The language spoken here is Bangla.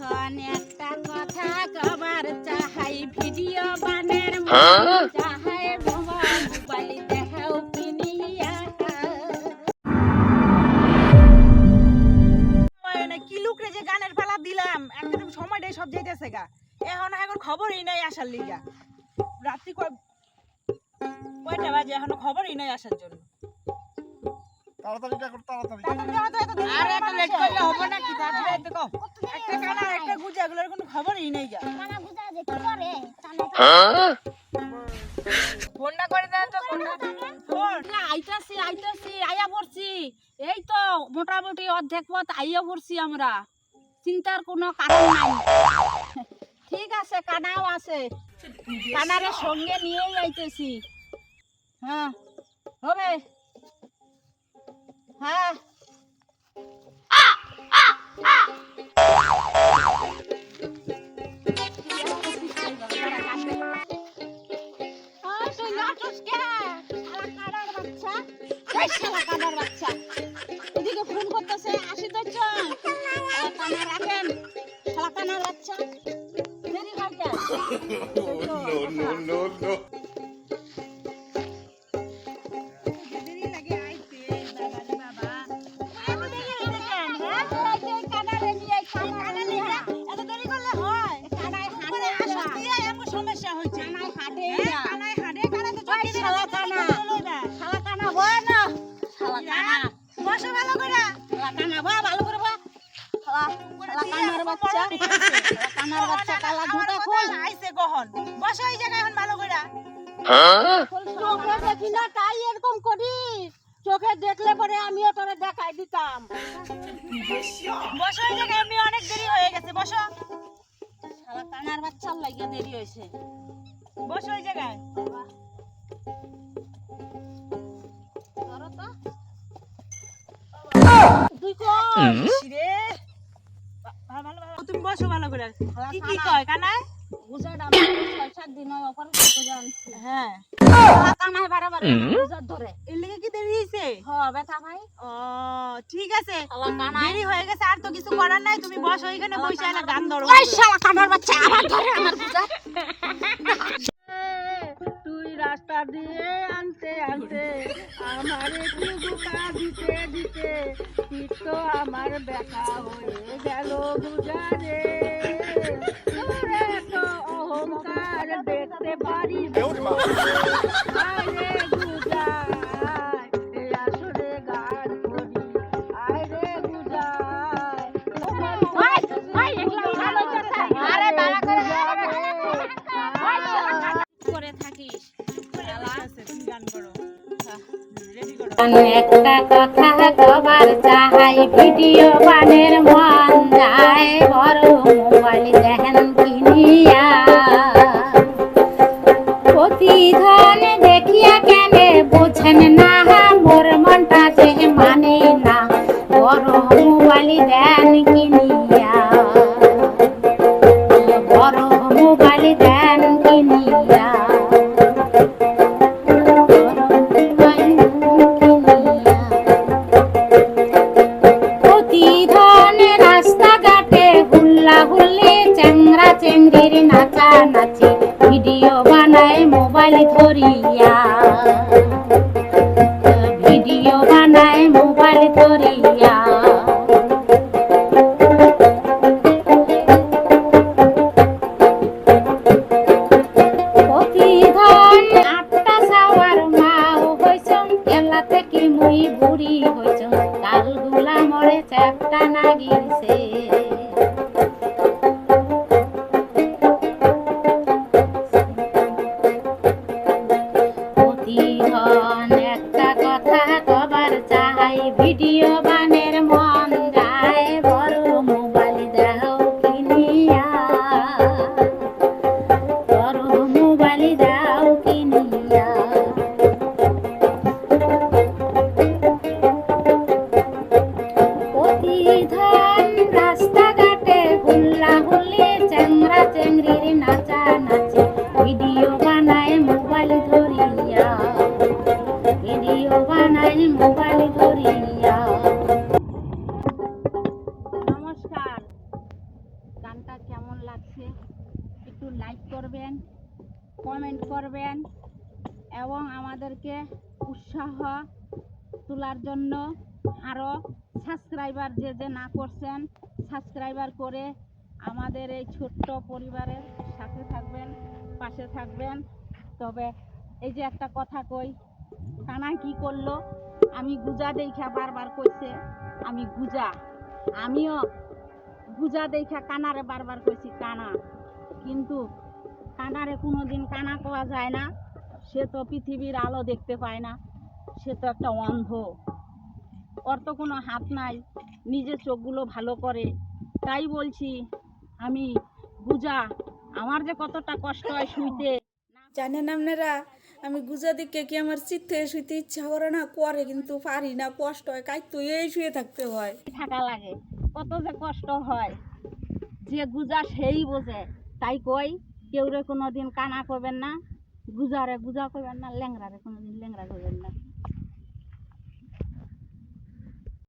এখন একটা কথা কবার চাহাই ভিডিও বানের মন চাহাই মোবাইল দেখাও কিনিয়া কি লুকরে যে গানের পালা দিলাম একদম সময়টাই সব যাইতেছে গা এখন খবরই নাই আসার লিগা রাত্রি কয়টা বাজে এখনো খবরই নাই আসার জন্য আরে এত লেট করলে হবে না কি তাড়াতাড়ি আইতে কও একটা কানা একটা গুজা এগুলোর কোনো খবরই নাই গা কানা গুজা যে কি করে ফোনটা করে দেন তো ফোন আইতাছি আইয়া পড়ছি এই তো মোটামুটি অর্ধেক পথ আইয়া পড়ছি আমরা চিন্তার কোনো কারণ নাই ঠিক আছে কানাও আছে কানারে সঙ্গে নিয়েই আইতেছি হ্যাঁ হবে হ্যাঁ এদিকে ফোন করতেছে আসি তো কানা রাখেন শালা কানার বাচ্চা দেরি হয় কেন সমস্যা হচ্ছে বসো ভালো করে ভালো করে বা কানার বাচ্চা কালা জুতা খোল আইছে কখন বসো এই জায়গায় এখন ভালো করে চোখে দেখি না তাই এরকম করিস চোখে দেখলে পরে আমিও তোরে দেখাই দিতাম বসো এই জায়গায় আমি অনেক দেরি হয়ে গেছে বসো শালা কানার বাচ্চার লাগিয়া দেরি হয়েছে বসো এই জায়গায় তুই কর রে ভালো তুমি বসো ভালো করে কি কি কয় কানাই গুজাটা আমার 6-7 দিন অপর কত জানছি হ্যাঁ কানাই বারবার গুজার ধরে এর লাগি কি দেরি হইছে হ বেটা ভাই ও ঠিক আছে শালা কানাই দেরি হয়ে গেছে আর তো কিছু করার নাই তুমি বসো এখানে বসে না গান ধরো ওই শালা কানার বাচ্চা আবার ধরে আমার গুজা তুই রাস্তা দিয়ে আনতে আনতে আমার একটু বুকা দিতে দিতে পিঠ তো আমার ব্যথা হয়ে গেল গুজারে তোর এত অহংকার দেখতে পারি আরে গুজায় এই আসরে গান করি আরে গুজায় ভাই এগুলা ভালো কথা আরে বাবা করে থাকিস গান করো রেডি করো একটা কথা কবার চাহাই ভিডিও বানের মন যায় বড় মোবাইল দেখেন কিনিয়া প্রতিদিন দেখিয়া কেন বোঝেন না মোর মনটা যে মানে না বড় মোবাইল দেন কিনিয়া বড় মোবাইল দেন কিনিয়া চেঙ্গির নাচা নাচি ভিডিও বানায় মোবাইল ধরিয়া ভিডিও বানায় মোবাইল ধরিয়া প্রতিদিন 8টা সাওয়ার মাও হইছম এলা থেকে মুই বুড়ি হইছম কালগুলা মরে চ্যাপটা না গিলছে একটা কথা কবার চাই ভিডিও বানের মন যায় বড় মোবাইল দাও কিনিয়া বড় মোবাইল দাও কিনিয়া প্রতিদিন রাস্তা করবেন, কমেন্ট করবেন এবং আমাদেরকে উৎসাহ তোলার জন্য আরও সাবস্ক্রাইবার যে যে না করছেন সাবস্ক্রাইবার করে আমাদের এই ছোট্ট পরিবারের সাথে থাকবেন, পাশে থাকবেন। তবে এই যে একটা কথা কই, কানা কি করলো, আমি গুজা দেখা বারবার কইছে আমি গুজা, আমিও গুজা দেখা কানারে বারবার কইছি কানা, কিন্তু কানারে কোনোদিন কানা পাওয়া যায় না। সে তো পৃথিবীর আলো দেখতে পায় না, সে তো একটা অন্ধ, ওর তো কোনো হাত নাই, নিজের চোখগুলো ভালো করে। তাই বলছি আমি গুজা, আমার যে কতটা কষ্ট হয় শুইতে। জানেন আপনারা, আমি গুজা দিকে কি আমার চিত্তে শুইতে ইচ্ছা করে না, করে কিন্তু পারি না, কষ্ট হয়, কাইতো এই শুয়ে থাকতে হয়। থাকা লাগে, কত যে কষ্ট হয়, যে গুজা সেই বোঝে। তাই কই কেউ রে কোনোদিন কানা করবেন না, গুজারে গুজা করবেন না, ল্যাংড়ারে কোনোদিন ল্যাংড়া করবেন না।